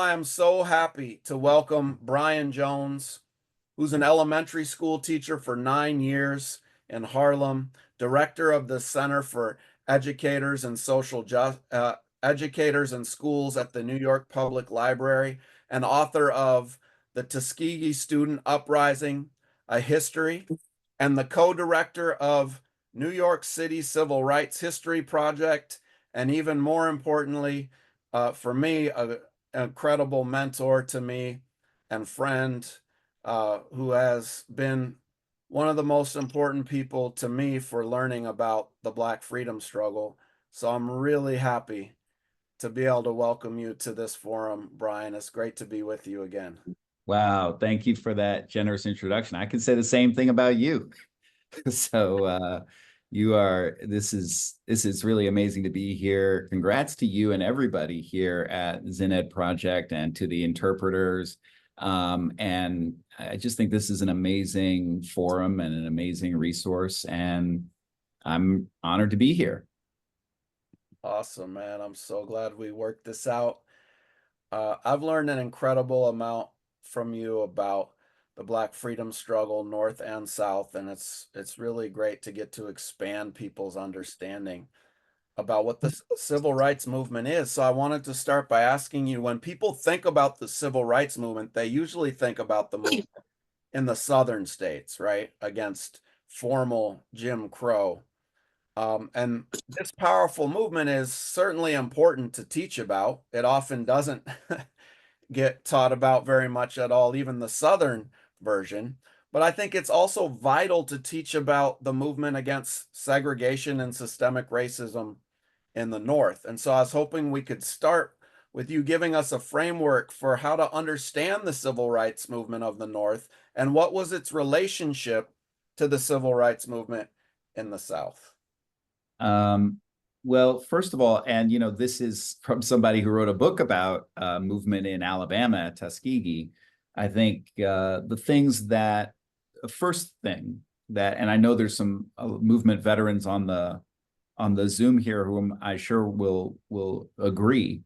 I am so happy to welcome Brian Jones, who's an elementary school teacher for 9 years in Harlem, director of the Center for Educators and Educators and Schools at the New York Public Library, and author of The Tuskegee Student Uprising, A History, and the co-director of New York City Civil Rights History Project, and even more importantly, for me, an incredible mentor to me and friend who has been one of the most important people to me for learning about the Black freedom struggle. So I'm really happy to be able to welcome you to this forum, Brian. It's great to be with you again. Wow, thank you for that generous introduction. I can say the same thing about you. So this is really amazing to be here. Congrats to you and everybody here at Zinn Ed Project and to the interpreters. And I just think this is an amazing forum and an amazing resource, and I'm honored to be here. Awesome, man. I'm so glad we worked this out. I've learned an incredible amount from you about the Black freedom struggle, North and South, and it's really great to get to expand people's understanding about what the civil rights movement is. So I wanted to start by asking you, when people think about the civil rights movement, they usually think about the movement in the southern states, right, against formal Jim Crow. And this powerful movement is certainly important to teach about. It often doesn't get taught about very much at all, even the Southern version. But I think it's also vital to teach about the movement against segregation and systemic racism in the North. And so I was hoping we could start with you giving us a framework for how to understand the civil rights movement of the North and what was its relationship to the civil rights movement in the South. Um, well, first of all, and this is from somebody who wrote a book about movement in Alabama, Tuskegee. I think the things that first thing that, and I know there's some movement veterans on the Zoom here, whom I sure will agree,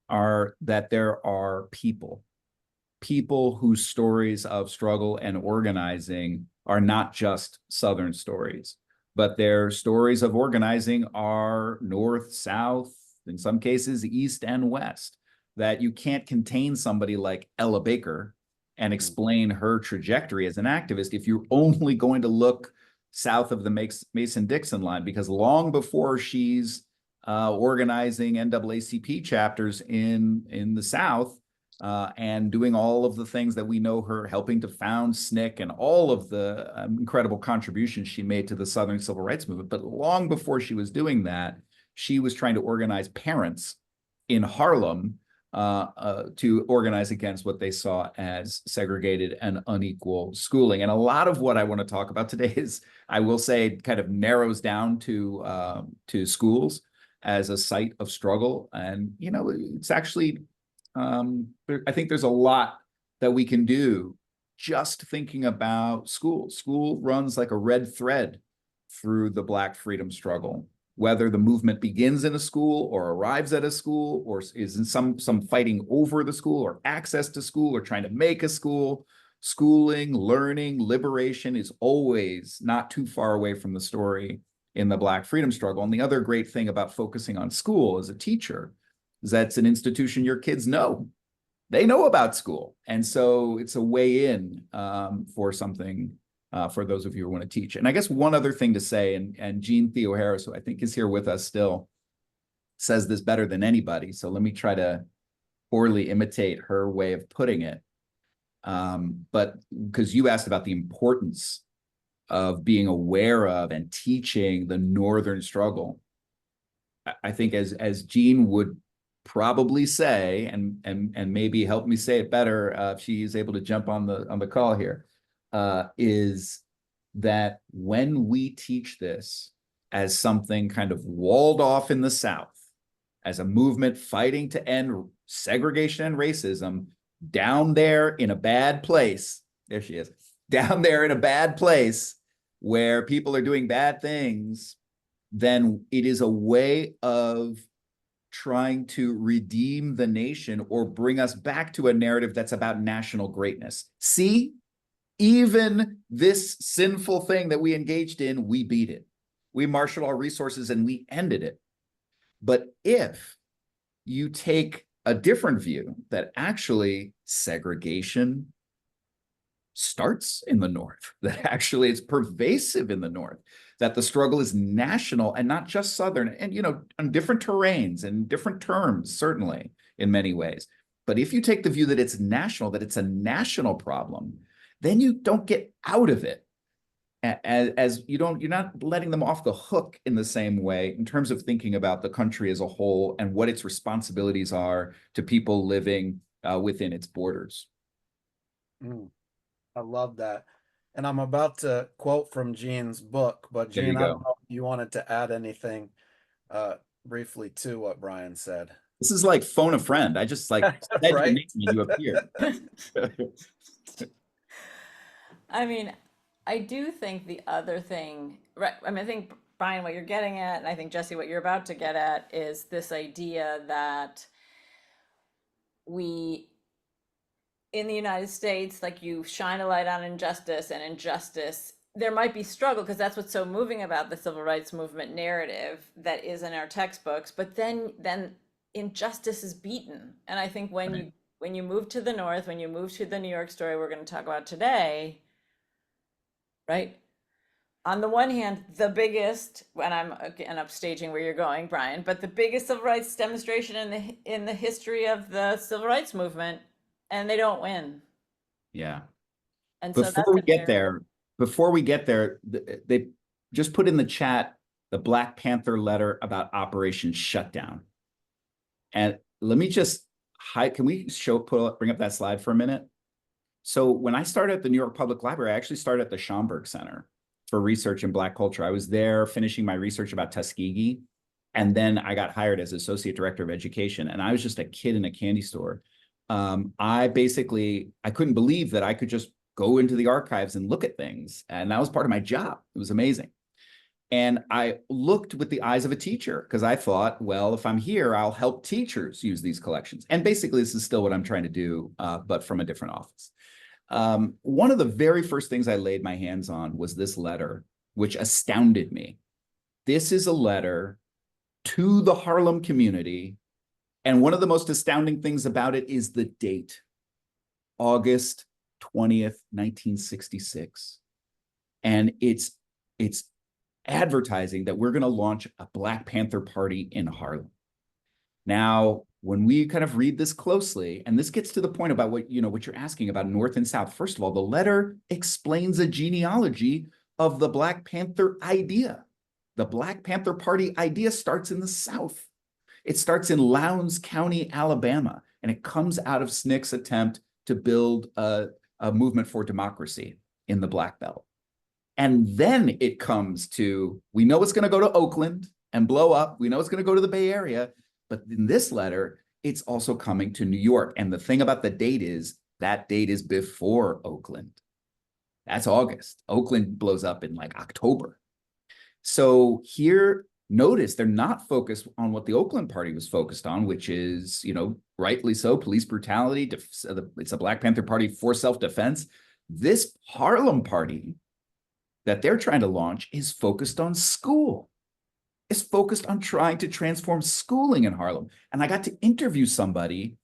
are that there are people whose stories of struggle and organizing are not just Southern stories, but their stories of organizing are North, South, in some cases, East and West, that you can't contain somebody like Ella Baker and explain her trajectory as an activist if you're only going to look south of the Mason-Dixon line, because long before she's organizing NAACP chapters in the South, and doing all of the things that we know her, helping to found SNCC and all of the incredible contributions she made to the Southern Civil Rights Movement. But long before she was doing that, she was trying to organize parents in Harlem to organize against what they saw as segregated and unequal schooling. And a lot of what I want to talk about today is, I will say, kind of narrows down to schools as a site of struggle. And, it's actually, I think there's a lot that we can do just thinking about school. School runs like a red thread through the Black freedom struggle, whether the movement begins in a school or arrives at a school or is in some fighting over the school or access to school or trying to make a school. Schooling, learning, liberation is always not too far away from the story in the Black freedom struggle. And the other great thing about focusing on school as a teacher is that it's an institution your kids know. They know about school. And so it's a way in for something for those of you who want to teach. And I guess one other thing to say, and Jean Theo Harris, who I think is here with us still, says this better than anybody. So let me try to poorly imitate her way of putting it. But because you asked about the importance of being aware of and teaching the Northern struggle, I think as Jean would probably say, and maybe help me say it better if she is able to jump on the call here, is that when we teach this as something kind of walled off in the South, as a movement fighting to end segregation and racism down there in a bad place, there she is, down there in a bad place where people are doing bad things, then it is a way of trying to redeem the nation or bring us back to a narrative that's about national greatness. See, even this sinful thing that we engaged in, we beat it. We marshaled our resources and we ended it. But if you take a different view that actually segregation starts in the North, that actually it's pervasive in the North, that the struggle is national and not just Southern, and, on different terrains and different terms, certainly in many ways. But if you take the view that it's national, that it's a national problem, then you don't get out of it as you're not letting them off the hook in the same way in terms of thinking about the country as a whole and what its responsibilities are to people living within its borders. Mm, I love that. And I'm about to quote from Gene's book, but There Gene, you I don't go. know if you wanted to add anything briefly to what Brian said. This is like phone a friend. I just said your Right? name and you appeared. I mean, I do think the other thing, right? I mean, I think Brian, what you're getting at, and I think Jesse, what you're about to get at, is this idea that we, in the United States, like you shine a light on injustice, and injustice, there might be struggle because that's what's so moving about the civil rights movement narrative that is in our textbooks. But then injustice is beaten, and I think Right. when you move to the North, when you move to the New York story we're going to talk about today, right? On the one hand, the biggest, and I'm staging where you're going, Brian, but the biggest civil rights demonstration in the history of the civil rights movement, and they don't win. Yeah. And so Before that's we an get area. there, they just put in the chat the Black Panther letter about Operation Shutdown. And let me just can we bring up that slide for a minute? So when I started at the New York Public Library, I actually started at the Schomburg Center for Research in Black Culture. I was there finishing my research about Tuskegee, and then I got hired as Associate Director of Education, and I was just a kid in a candy store. I couldn't believe that I could just go into the archives and look at things, and that was part of my job. It was amazing. And I looked with the eyes of a teacher because I thought, well, if I'm here, I'll help teachers use these collections. And basically, this is still what I'm trying to do, but from a different office. One of the very first things I laid my hands on was this letter, which astounded me. This is a letter to the Harlem community. And one of the most astounding things about it is the date, August 20th, 1966. And it's advertising that we're going to launch a Black Panther party in Harlem. Now, when we kind of read this closely, and this gets to the point about what you're asking about North and South. First of all, the letter explains a genealogy of the Black Panther idea. The Black Panther Party idea starts in the South. It starts in Lowndes County, Alabama, and it comes out of SNCC's attempt to build a movement for democracy in the Black Belt. And then it comes to, we know it's going to go to Oakland and blow up. We know it's going to go to the Bay Area. But in this letter, it's also coming to New York. And the thing about the date is that date is before Oakland. That's August. Oakland blows up in like October. So here, notice they're not focused on what the Oakland Party was focused on, which is, rightly so, police brutality. It's a Black Panther Party for self-defense. This Harlem Party that they're trying to launch is focused on school. It's focused on trying to transform schooling in Harlem. And I got to interview somebody.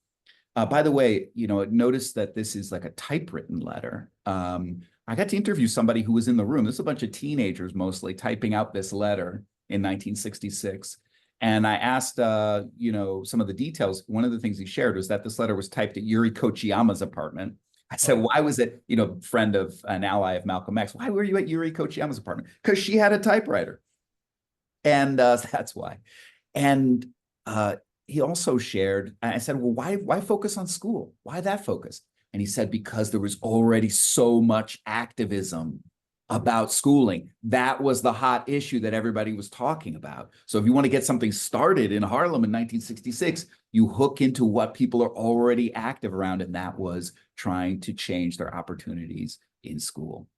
By the way, notice that this is like a typewritten letter. I got to interview somebody who was in the room. This is a bunch of teenagers mostly typing out this letter in 1966. And I asked, some of the details. One of the things he shared was that this letter was typed at Yuri Kochiyama's apartment. I said, why was it, friend of an ally of Malcolm X, why were you at Yuri Kochiyama's apartment? Because she had a typewriter. And that's why. And he also shared, I said, well, why focus on school? Why that focus? And he said, because there was already so much activism about schooling. That was the hot issue that everybody was talking about. So if you want to get something started in Harlem in 1966, you hook into what people are already active around, and that was trying to change their opportunities in school.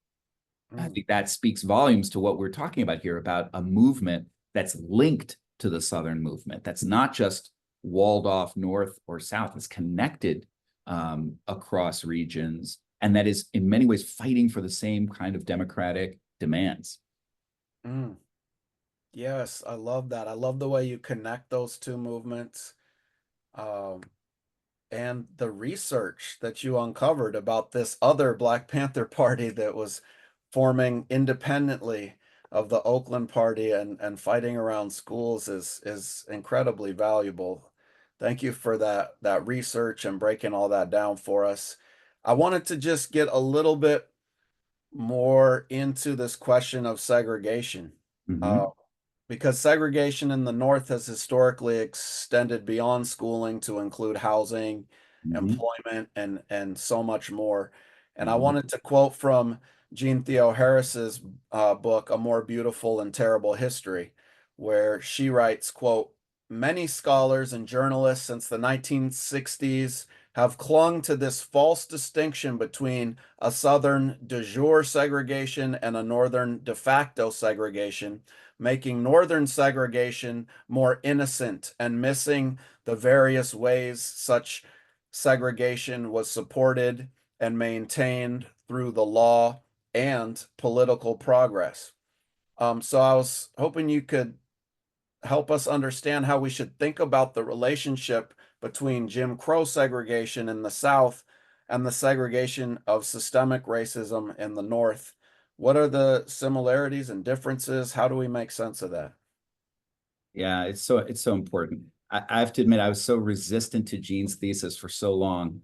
I think that speaks volumes to what we're talking about here, about a movement that's linked to the Southern movement. That's not just walled off north or south. It's connected across regions, and that is in many ways fighting for the same kind of democratic demands. Mm. Yes, I love that. I love the way you connect those two movements. Um, and the research that you uncovered about this other Black Panther Party that was forming independently of the Oakland Party and fighting around schools is incredibly valuable. Thank you for that research and breaking all that down for us. I wanted to just get a little bit more into this question of segregation. Uh, Mm-hmm. because segregation in the North has historically extended beyond schooling to include housing, Mm-hmm. employment, and so much more. And I Mm-hmm. wanted to quote from Jean Theo Harris's book, A More Beautiful and Terrible History, where she writes, quote, "Many scholars and journalists since the 1960s have clung to this false distinction between a Southern de jure segregation and a Northern de facto segregation, making Northern segregation more innocent and missing the various ways such segregation was supported and maintained through the law and political progress." So I was hoping you could help us understand how we should think about the relationship between Jim Crow segregation in the South and the segregation of systemic racism in the North. What are the similarities and differences? How do we make sense of that? Yeah, it's so important. I have to admit, I was so resistant to Gene's thesis for so long.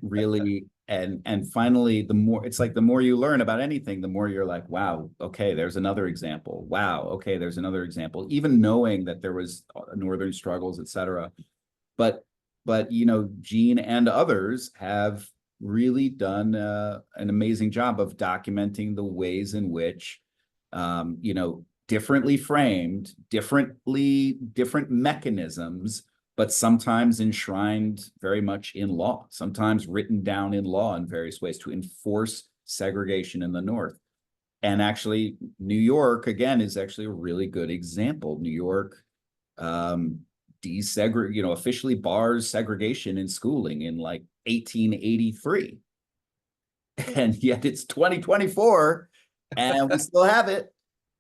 Really, and finally, the more it's like the more you learn about anything, the more you're like, wow, okay, there's another example. Wow, okay, there's another example. Even knowing that there was northern struggles, et cetera. But Gene and others have really done an amazing job of documenting the ways in which differently framed, different mechanisms, but sometimes enshrined very much in law, sometimes written down in law in various ways to enforce segregation in the North. And actually, New York, again, is actually a really good example. New York um, officially bars segregation in schooling in like 1883. And yet it's 2024 and we still have it.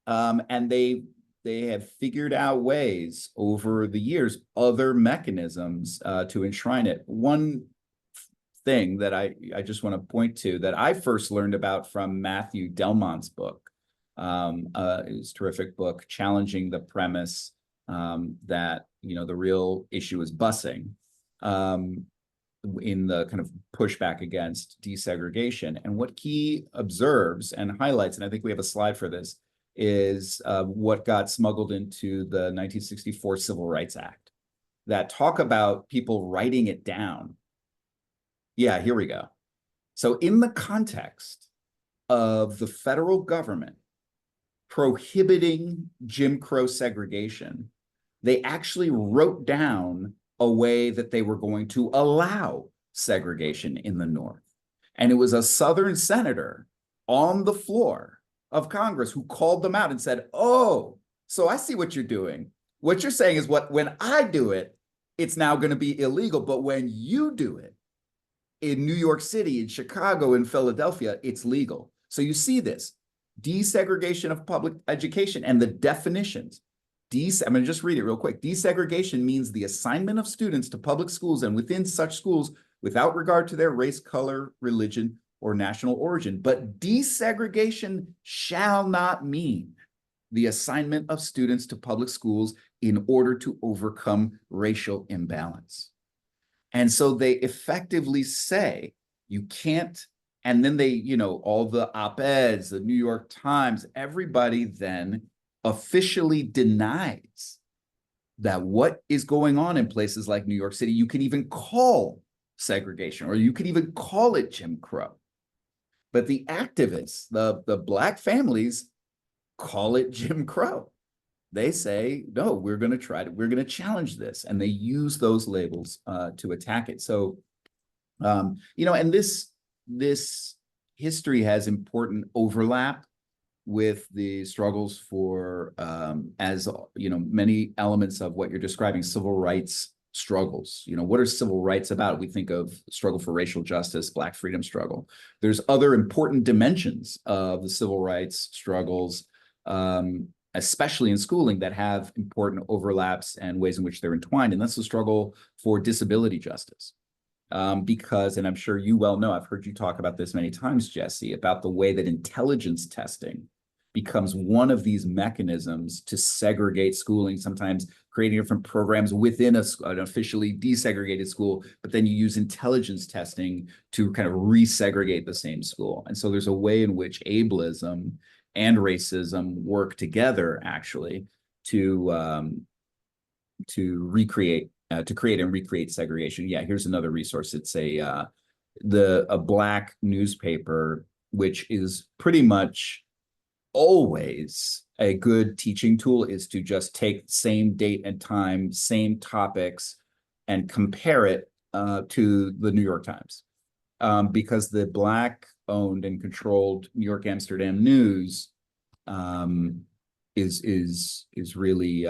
And they have figured out ways over the years, other mechanisms to enshrine it. One thing that I just want to point to that I first learned about from Matthew Delmont's book, his terrific book, challenging the premise that the real issue is busing. In the kind of pushback against desegregation. And what he observes and highlights, and I think we have a slide for this, is what got smuggled into the 1964 Civil Rights Act that talk about people writing it down. Yeah, here we go. So in the context of the federal government prohibiting Jim Crow segregation, they actually wrote down a way that they were going to allow segregation in the North. And it was a Southern senator on the floor of Congress who called them out and said, "Oh, so I see what you're doing. What you're saying is when I do it, it's now going to be illegal. But when you do it in New York City, in Chicago, in Philadelphia, it's legal." So you see this desegregation of public education and the definitions. I'm going to just read it real quick. Desegregation means the assignment of students to public schools and within such schools without regard to their race, color, religion, or national origin. But desegregation shall not mean the assignment of students to public schools in order to overcome racial imbalance. And so they effectively say you can't, and then they, all the op-eds, the New York Times, everybody then officially denies that what is going on in places like New York City, you can even call segregation, or you could even call it Jim Crow. But the activists, the Black families, call it Jim Crow. They say, no, we're going to challenge this. And they use those labels to attack it. So, and this history has important overlap with the struggles for, as you know, many elements of what you're describing, civil rights struggles. You know, what are civil rights about? We think of struggle for racial justice, Black freedom struggle. There's other important dimensions of the civil rights struggles, especially in schooling, that have important overlaps and ways in which they're entwined. And that's the struggle for disability justice. Because, and I'm sure you well know, I've heard you talk about this many times, Jesse, about the way that intelligence testing becomes one of these mechanisms to segregate schooling, sometimes creating different programs within an officially desegregated school, but then you use intelligence testing to kind of resegregate the same school. And so there's a way in which ableism and racism work together, actually, to recreate, to create and recreate segregation. Yeah, here's another resource. It's a Black newspaper, which is pretty much always a good teaching tool, is to just take same date and time, same topics, and compare it to the New York Times. Because the Black owned and controlled New York Amsterdam News is really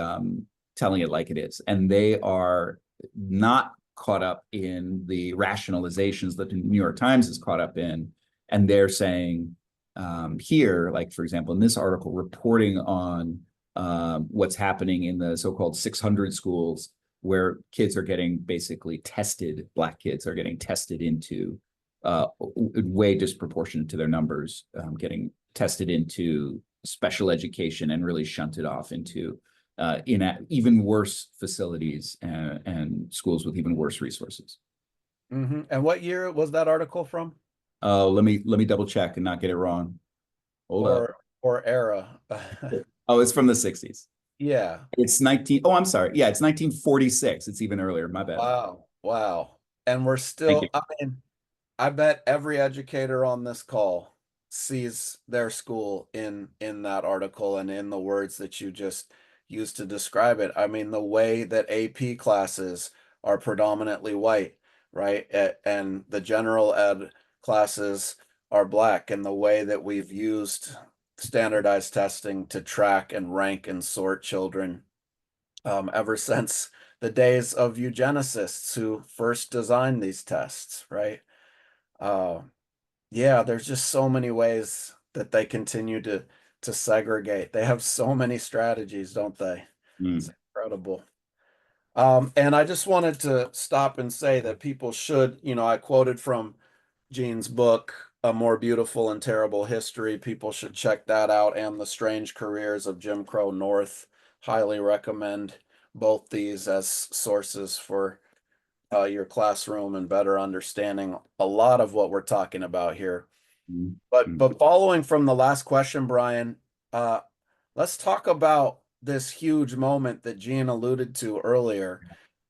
telling it like it is. And they are not caught up in the rationalizations that the New York Times is caught up in. And they're saying here, like, for example, in this article, reporting on what's happening in the so-called 600 schools where kids are getting basically tested, Black kids are getting tested into way disproportionate to their numbers, getting tested into special education and really shunted off into in even worse facilities and schools with even worse resources. Mm-hmm. And what year was that article from? Let me double check and not get it wrong. Hold up. Or era. Oh, it's from the 60s. Yeah. It's 19. Oh, I'm sorry. Yeah, it's 1946. It's even earlier. My bad. Wow. Wow. And we're Thank you. still, I mean, I bet every educator on this call sees their school in that article and in the words that you just used to describe it. I mean, the way that AP classes are predominantly white, right? And the general ed classes are Black, and the way that we've used standardized testing to track and rank and sort children ever since the days of eugenicists who first designed these tests, right? Uh, yeah, there's just so many ways that they continue to segregate. They have so many strategies, don't they? It's incredible. And I just wanted to stop and say that people should, you know, I quoted from Gene's book, A More Beautiful and Terrible History. People should check that out, and The Strange Careers of Jim Crow North. Highly recommend both these as sources for your classroom and better understanding a lot of what we're talking about here. But following from the last question, Brian, let's talk about this huge moment that Gene alluded to earlier.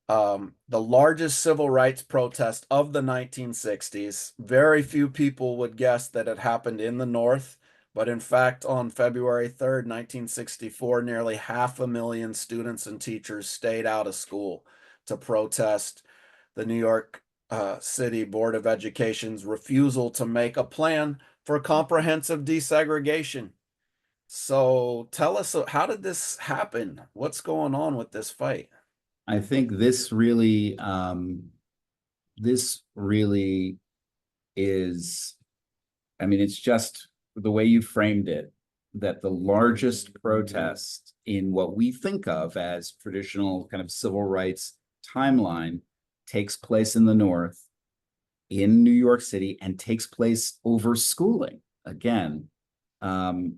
The largest civil rights protest of the 1960s. Very few people would guess that it happened in the North, but in fact, on February 3rd, 1964, nearly 500,000 students and teachers stayed out of school to protest the New York City Board of Education's refusal to make a plan for comprehensive desegregation. So tell us, how did this happen? What's going on with this fight? I think this really is, I mean, it's just the way you framed it, that the largest protest in what we think of as traditional kind of civil rights timeline takes place in the North, in New York City, and takes place over schooling again,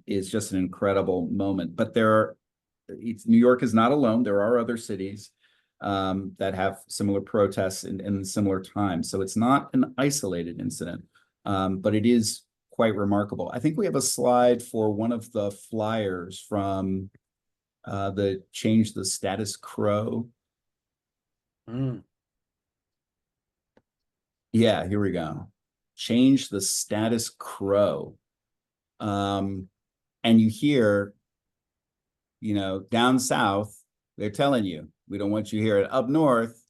is just an incredible moment. But New York is not alone. There are other cities that have similar protests in similar times. So it's not an isolated incident, but it is quite remarkable. I think we have a slide for one of the flyers from the Change the Status Quo. Yeah, here we go. Change the status quo. And you hear, you know, down south, they're telling you, we don't want you here. Up north,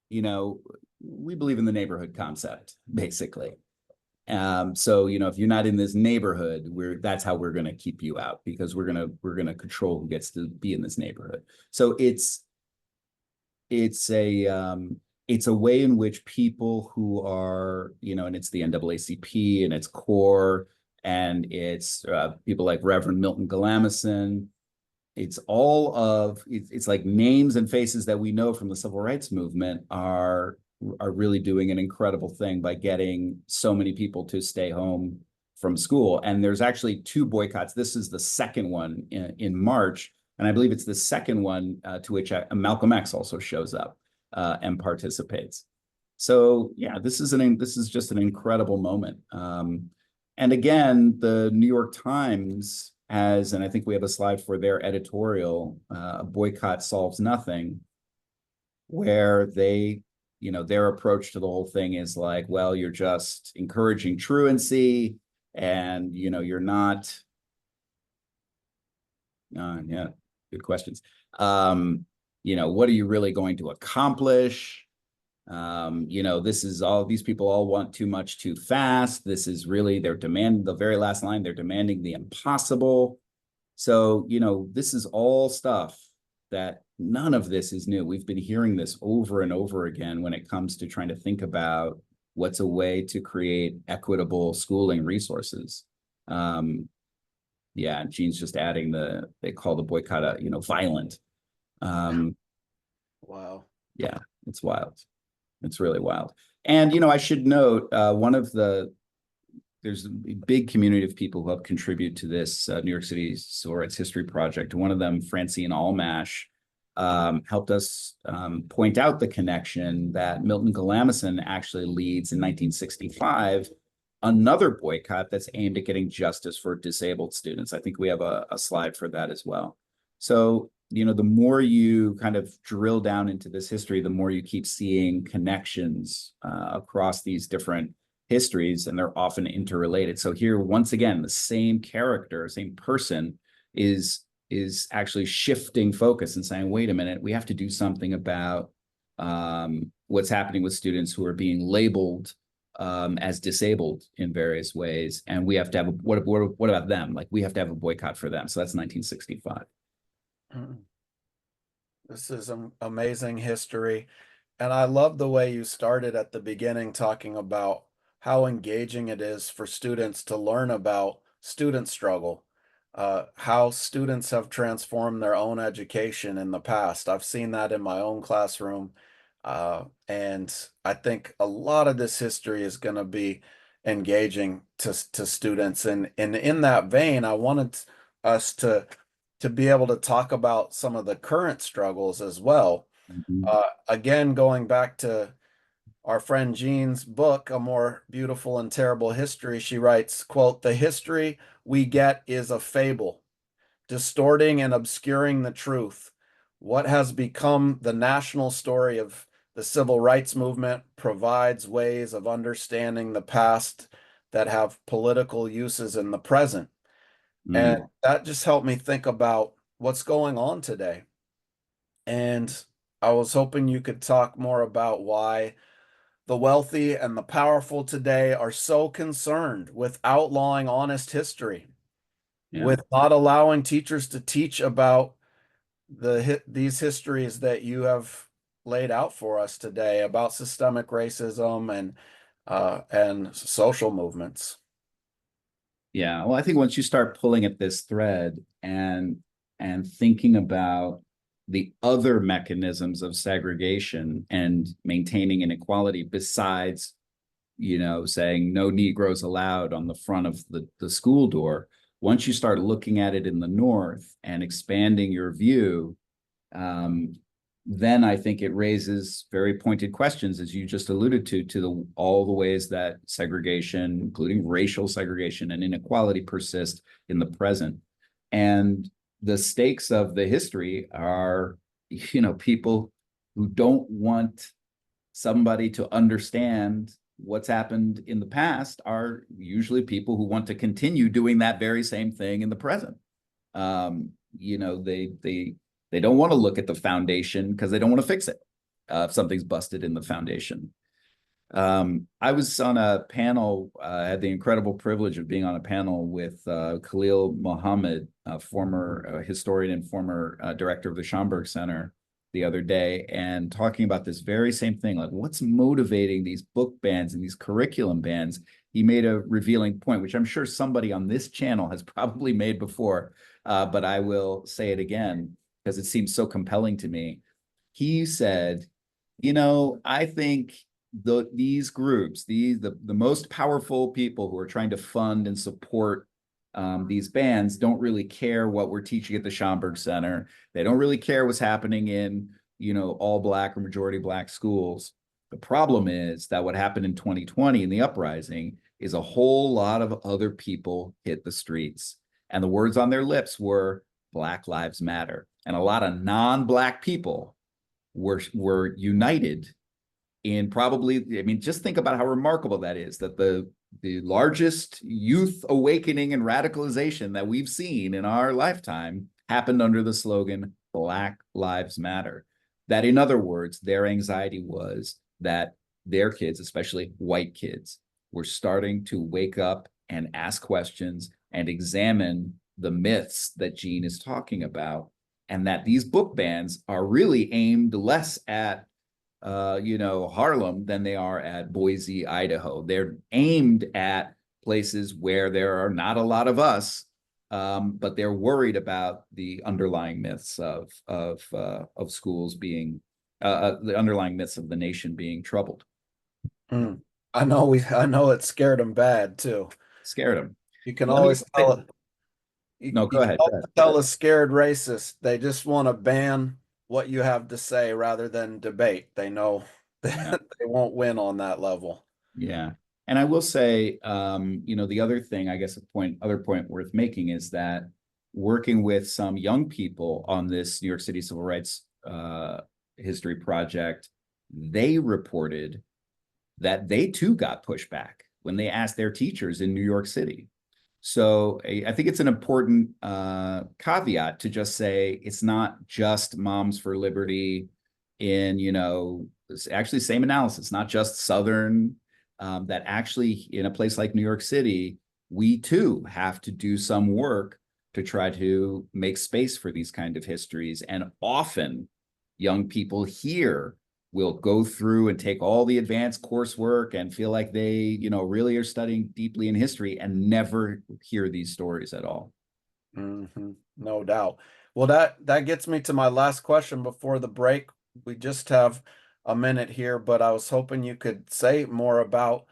you know, we believe in the neighborhood concept, basically. So, if you're not in this neighborhood, that's how we're going to keep you out, because we're going to control who gets to be in this neighborhood. So it's a way in which people who are, and it's the NAACP and it's CORE and it's people like Reverend Milton Galamison. It's like names and faces that we know from the civil rights movement are really doing an incredible thing by getting so many people to stay home from school. And there's actually 2 boycotts. This is the second one in March, and I believe it's the second one to which Malcolm X also shows up and participates. So yeah, this is just an incredible moment. And again, the New York Times has, and I think we have a slide for their editorial, boycott solves nothing, where their approach to the whole thing is like, well, you're just encouraging truancy, and you're not. Yeah, good questions. What are you really going to accomplish? These people all want too much too fast. This is really their demand. The very last line, they're demanding the impossible. So, this is all stuff that none of this is new. We've been hearing this over and over again when it comes to trying to think about what's a way to create equitable schooling resources. Yeah, Gene's just adding they call the boycott, violent. Wow. Yeah, it's wild. It's really wild. And, I should note, there's a big community of people who have contributed to this New York City Civil Rights History Project. One of them, Francine Allmash, helped us point out the connection that Milton Galamison actually leads in 1965, another boycott that's aimed at getting justice for disabled students. I think we have a slide for that as well. So, the more you kind of drill down into this history, the more you keep seeing connections across these different histories, and they're often interrelated. So here, once again, the same character, same person is actually shifting focus and saying, wait a minute, we have to do something about what's happening with students who are being labeled as disabled in various ways. And we have to have what about them? Like, we have to have a boycott for them. So that's 1965. This is amazing history. And I love the way you started at the beginning talking about how engaging it is for students to learn about student struggle, how students have transformed their own education in the past. I've seen that in my own classroom. And I think a lot of this history is going to be engaging to students. And in that vein, I wanted us to be able to talk about some of the current struggles as well. Again, going back to our friend Jean's book, A More Beautiful and Terrible History, she writes, quote, "The history we get is a fable, distorting and obscuring the truth. What has become the national story of the civil rights movement provides ways of understanding the past that have political uses in the present." And that just helped me think about what's going on today. And I was hoping you could talk more about why the wealthy and the powerful today are so concerned with outlawing honest history, with not allowing teachers to teach about these histories that you have laid out for us today about systemic racism and social movements. Yeah, well, I think once you start pulling at this thread and thinking about the other mechanisms of segregation and maintaining inequality besides, saying no Negroes allowed on the front of the school door, once you start looking at it in the North and expanding your view, then I think it raises very pointed questions, as you just alluded to all the ways that segregation, including racial segregation and inequality, persist in the present. And the stakes of the history are, people who don't want somebody to understand what's happened in the past are usually people who want to continue doing that very same thing in the present. They don't want to look at the foundation because they don't want to fix it if something's busted in the foundation. I was on a panel, I had the incredible privilege of being on a panel with Khalil Mohammed, a former historian and former director of the Schomburg Center the other day, and talking about this very same thing, like what's motivating these book bans and these curriculum bans. He made a revealing point, which I'm sure somebody on this channel has probably made before, but I will say it again because it seems so compelling to me. He said, I think these groups, the most powerful people who are trying to fund and support these bands don't really care what we're teaching at the Schomburg Center. They don't really care what's happening in, all Black or majority Black schools. The problem is that what happened in 2020 in the uprising is a whole lot of other people hit the streets. And the words on their lips were Black Lives Matter. And a lot of non-Black people were united in probably, I mean, just think about how remarkable that is, that the largest youth awakening and radicalization that we've seen in our lifetime happened under the slogan Black Lives Matter. That, in other words, their anxiety was that their kids, especially white kids, were starting to wake up and ask questions and examine the myths that Gene is talking about, and that these book bans are really aimed less at Harlem than they are at Boise, Idaho. They're aimed at places where there are not a lot of us, but they're worried about the underlying myths of schools being the underlying myths of the nation being troubled. Mm. I know it scared them bad too. Scared them. You can Let me always tell it. No, You go can ahead. always tell a scared racist. They just want to ban what you have to say rather than debate. They know Yeah. that they won't win on that level. Yeah. And I will say, the other thing, I guess, other point worth making is that working with some young people on this New York City Civil Rights History Project, they reported that they too got pushback when they asked their teachers in New York City. So I think it's an important caveat to just say it's not just Moms for Liberty in, it's actually same analysis, not just Southern, that actually in a place like New York City, we too have to do some work to try to make space for these kind of histories. And often young people here will go through and take all the advanced coursework and feel like they, really are studying deeply in history and never hear these stories at all. Mm-hmm. No doubt. Well, that gets me to my last question before the break. We just have a minute here, but I was hoping you could say more about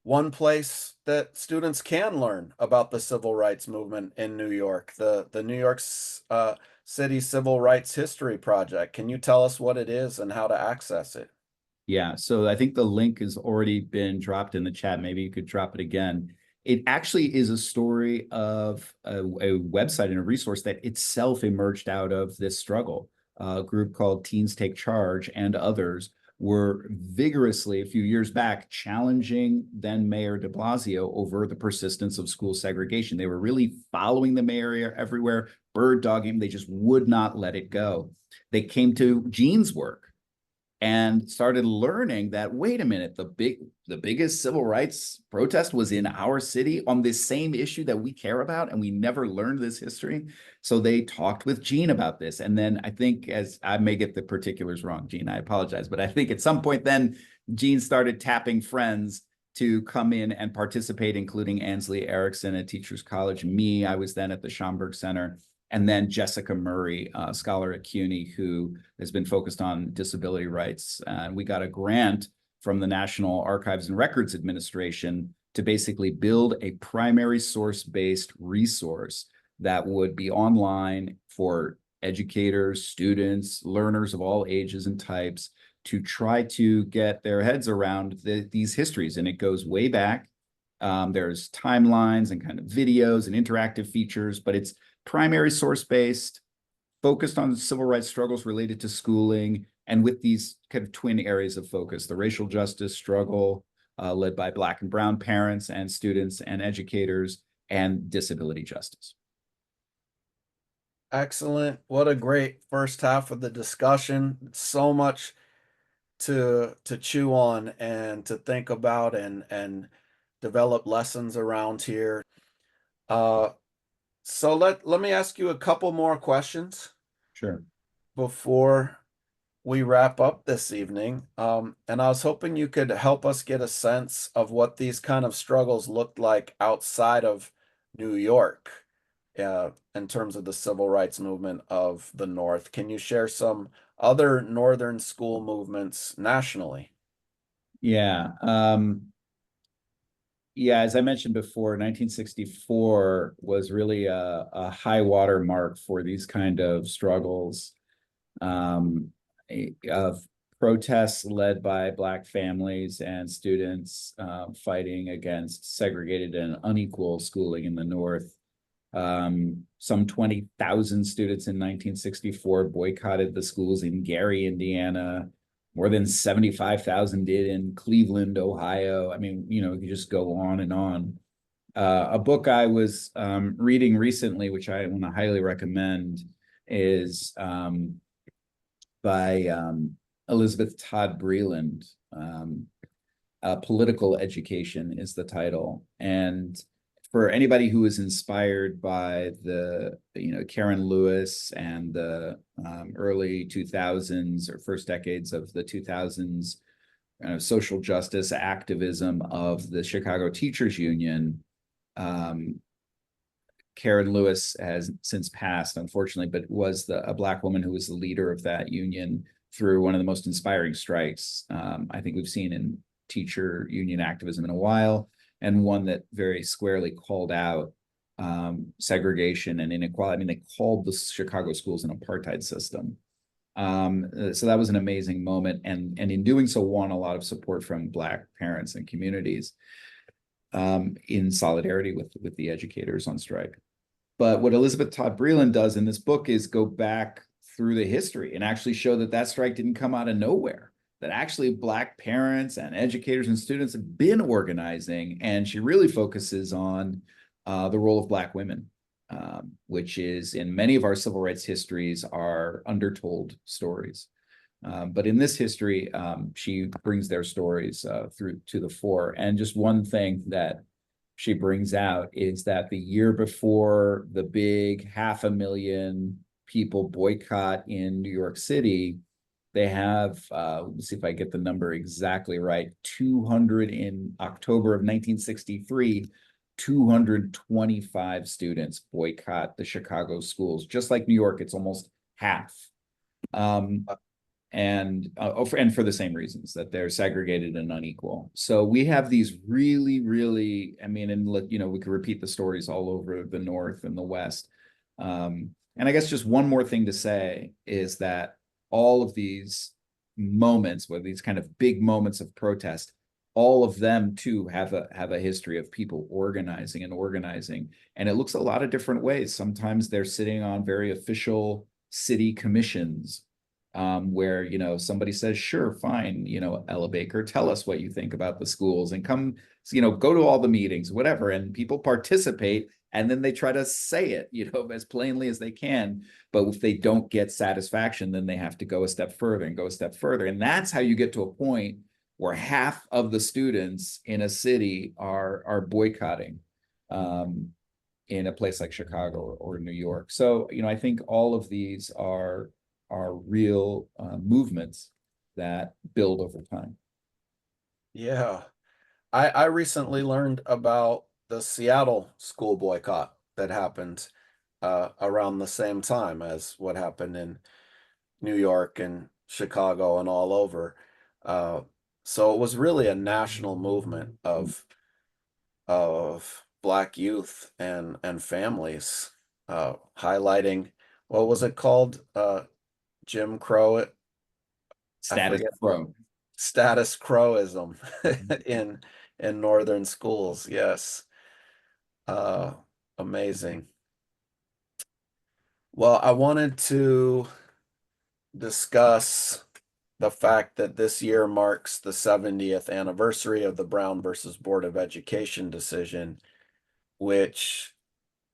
one place that students can learn about the civil rights movement in New York, the New York City Civil Rights History Project. Can you tell us what it is and how to access it? Yeah, so I think the link has already been dropped in the chat. Maybe you could drop it again. It actually is a story of a website and a resource that itself emerged out of this struggle. A group called Teens Take Charge and others were vigorously, a few years back, challenging then Mayor de Blasio over the persistence of school segregation. They were really following the mayor everywhere, bird dogging him. They just would not let it go. They came to Gene's work and started learning that, wait a minute, the biggest civil rights protest was in our city on this same issue that we care about, and we never learned this history. So they talked with Gene about this. And then I think, as I may get the particulars wrong, Gene, I apologize, but I think at some point then Gene started tapping friends to come in and participate, including Ansley Erickson at Teachers College, me, I was then at the Schomburg Center, and then Jessica Murray, a scholar at CUNY, who has been focused on disability rights. And we got a grant from the National Archives and Records Administration to basically build a primary source-based resource that would be online for educators, students, learners of all ages and types to try to get their heads around these histories. And it goes way back. There's timelines and kind of videos and interactive features, but it's primary source-based, focused on civil rights struggles related to schooling, and with these kind of twin areas of focus, the racial justice struggle led by Black and Brown parents and students and educators, and disability justice. Excellent. What a great first half of the discussion. So much to chew on and to think about and develop lessons around here. Uh, so let me ask you a couple more questions Sure. before we wrap up this evening. And I was hoping you could help us get a sense of what these kind of struggles looked like outside of New York, in terms of the civil rights movement of the North. Can you share some other Northern school movements nationally? Yeah. Yeah, as I mentioned before, 1964 was really a high water mark for these kind of struggles, of protests led by Black families and students fighting against segregated and unequal schooling in the North. Some 20,000 students in 1964 boycotted the schools in Gary, Indiana. More than 75,000 did in Cleveland, Ohio. I mean, you just go on and on. A book I was reading recently, which I want to highly recommend, is by Elizabeth Todd Breland. Political Education is the title. And for anybody who is inspired by the, Karen Lewis and the early 2000s or first decades of the 2000s, social justice activism of the Chicago Teachers Union, Karen Lewis has since passed, unfortunately, but was a Black woman who was the leader of that union through one of the most inspiring strikes I think we've seen in teacher union activism in a while, and one that very squarely called out segregation and inequality. I mean, they called the Chicago schools an apartheid system. So that was an amazing moment, and in doing so, won a lot of support from Black parents and communities in solidarity with the educators on strike. But what Elizabeth Todd Breland does in this book is go back through the history and actually show that that strike didn't come out of nowhere, that actually Black parents and educators and students have been organizing. And she really focuses on the role of Black women, which is in many of our civil rights histories are undertold stories. But in this history, she brings their stories through to the fore. And just one thing that she brings out is that the year before the big 500,000 people boycott in New York City, they have, let's see if I get the number exactly right, 200 in October of 1963, 225 students boycott the Chicago schools. Just like New York, it's almost half. And for the same reasons, that they're segregated and unequal. So we have these really, really, I mean, and we could repeat the stories all over the North and the West. And I guess just one more thing to say is that all of these moments, where these kind of big moments of protest, all of them too have a history of people organizing, and it looks a lot of different ways. Sometimes they're sitting on very official city commissions, where somebody says, sure, fine, Ella Baker, tell us what you think about the schools, and come, go to all the meetings, whatever, and people participate, and then they try to say it as plainly as they can. But if they don't get satisfaction, then they have to go a step further and go a step further, and that's how you get to a point where half of the students in a city are boycotting in a place like Chicago or New York. So I think all of these are real movements that build over time. Yeah. I recently learned about the Seattle school boycott that happened around the same time as what happened in New York and Chicago and all over. Uh, so it was really a national movement of Black youth and families, highlighting, what was it called? Jim Crow. I Status forget what quo. status quoism in northern schools. Yes. Uh, Amazing. Well, I wanted to discuss the fact that this year marks the 70th anniversary of the Brown versus Board of Education decision, which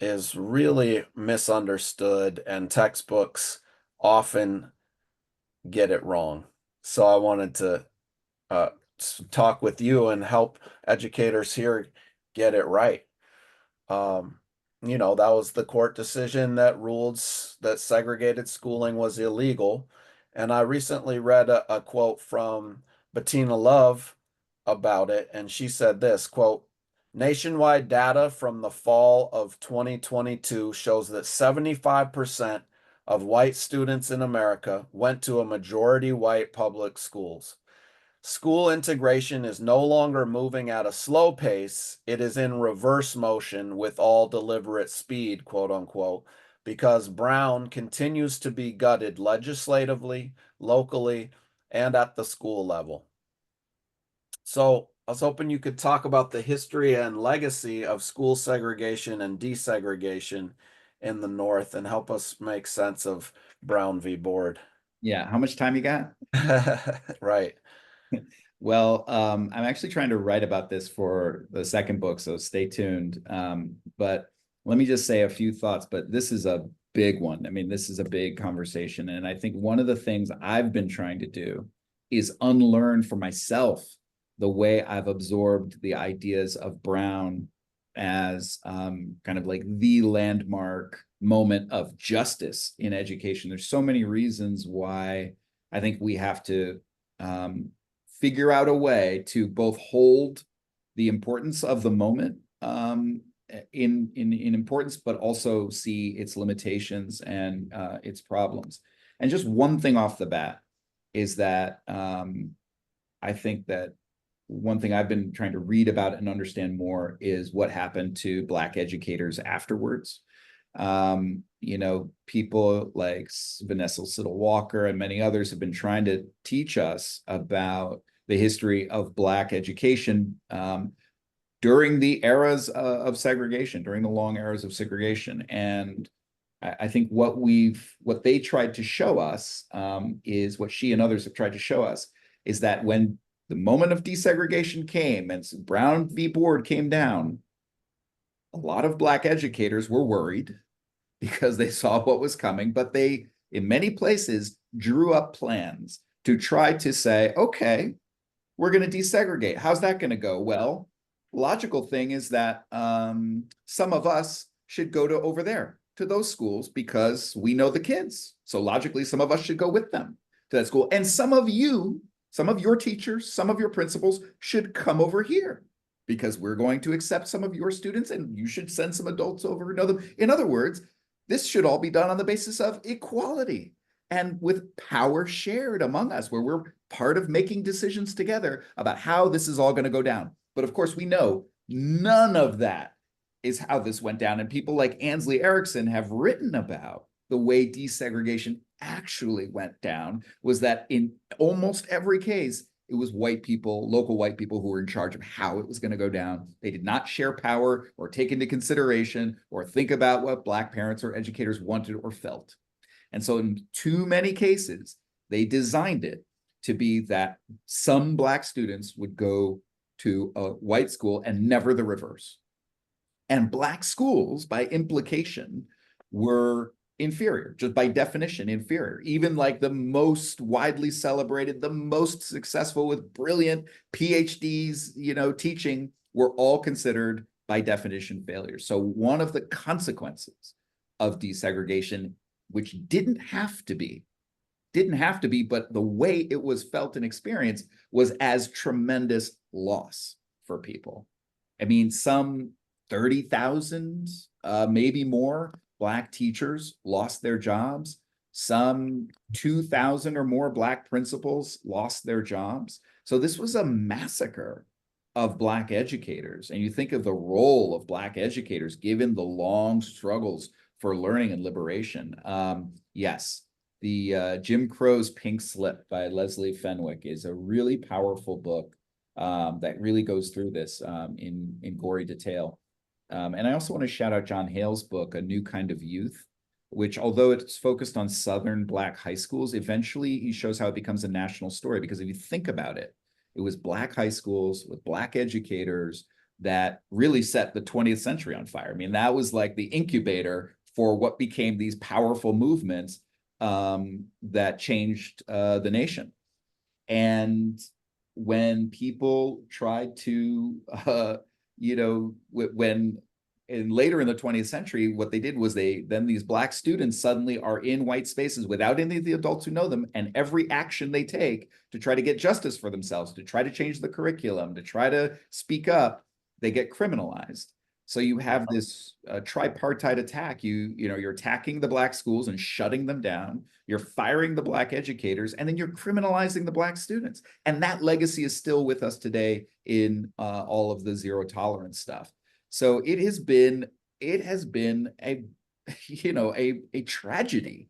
is really misunderstood, and textbooks often get it wrong. So I wanted to uh, talk with you and help educators here get it right. Um, that was the court decision that ruled that segregated schooling was illegal. And I recently read a quote from Bettina Love about it, and she said this quote, nationwide data from the fall of 2022 shows that 75% of white students in America went to a majority white public schools. School integration is no longer moving at a slow pace. It is in reverse motion with all deliberate speed, quote unquote, because Brown continues to be gutted legislatively, locally, and at the school level. So I was hoping you could talk about the history and legacy of school segregation and desegregation in the North and help us make sense of Brown v. Board. Yeah, how much time you got? Right. Well, I'm actually trying to write about this for the second book, so stay tuned. But let me just say a few thoughts, but this is a big one. I mean, this is a big conversation. And I think one of the things I've been trying to do is unlearn for myself the way I've absorbed the ideas of Brown as kind of like the landmark moment of justice in education. There's so many reasons why I think we have to figure out a way to both hold the importance of the moment in importance, but also see its limitations and its problems. And just one thing off the bat is that I think that one thing I've been trying to read about and understand more is what happened to Black educators afterwards. People like Vanessa Siddle Walker and many others have been trying to teach us about the history of Black education during the eras of segregation, during the long eras of segregation. And I think what they tried to show us is what she and others have tried to show us is that when the moment of desegregation came and Brown v. Board came down, a lot of Black educators were worried because they saw what was coming, but they, in many places, drew up plans to try to say, okay, we're going to desegregate. How's that going to go? Well, logical thing is that some of us should go to over there to those schools because we know the kids. So logically, some of us should go with them to that school. And some of your teachers, some of your principals should come over here because we're going to accept some of your students and you should send some adults over and know them. In other words, this should all be done on the basis of equality and with power shared among us, where we're part of making decisions together about how this is all going to go down. But of course, we know none of that is how this went down. And people like Ansley Erickson have written about the way desegregation actually went down, was that in almost every case, it was white people, local white people, who were in charge of how it was going to go down. They did not share power or take into consideration or think about what Black parents or educators wanted or felt. And so in too many cases, they designed it to be that some Black students would go to a white school and never the reverse. And Black schools, by implication, were inferior, just by definition, inferior. Even like the most widely celebrated, the most successful with brilliant PhDs, teaching, were all considered by definition failures. So one of the consequences of desegregation, which didn't have to be, but the way it was felt and experienced was as tremendous loss for people. I mean, some 30,000, maybe more, Black teachers lost their jobs. Some 2,000 or more Black principals lost their jobs. So this was a massacre of Black educators. And you think of the role of Black educators given the long struggles for learning and liberation. Yes, the Jim Crow's Pink Slip by Leslie Fenwick is a really powerful book that really goes through this in gory detail. And I also want to shout out John Hale's book, A New Kind of Youth, which, although it's focused on Southern Black high schools, eventually he shows how it becomes a national story. Because if you think about it, it was Black high schools with Black educators that really set the 20th century on fire. I mean, that was like the incubator for what became these powerful movements that changed the nation. And when people tried to, when and later in the 20th century, what they did was then these Black students suddenly are in white spaces without any of the adults who know them, and every action they take to try to get justice for themselves, to try to change the curriculum, to try to speak up, they get criminalized. So you have this tripartite attack. You're attacking the Black schools and shutting them down. You're firing the Black educators, and then you're criminalizing the Black students. And that legacy is still with us today in all of the zero tolerance stuff. So it has been a a tragedy,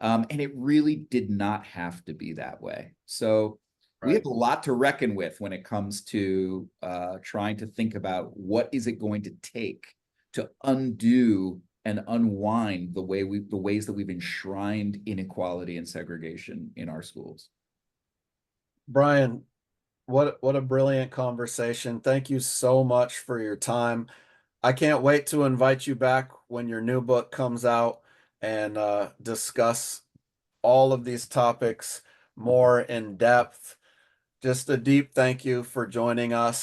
and it really did not have to be that way. So we have a lot to reckon with when it comes to trying to think about what is it going to take to undo and unwind the ways that we've enshrined inequality and segregation in our schools. Brian, what a brilliant conversation. Thank you so much for your time. I can't wait to invite you back when your new book comes out and discuss all of these topics more in depth. Just a deep thank you for joining us.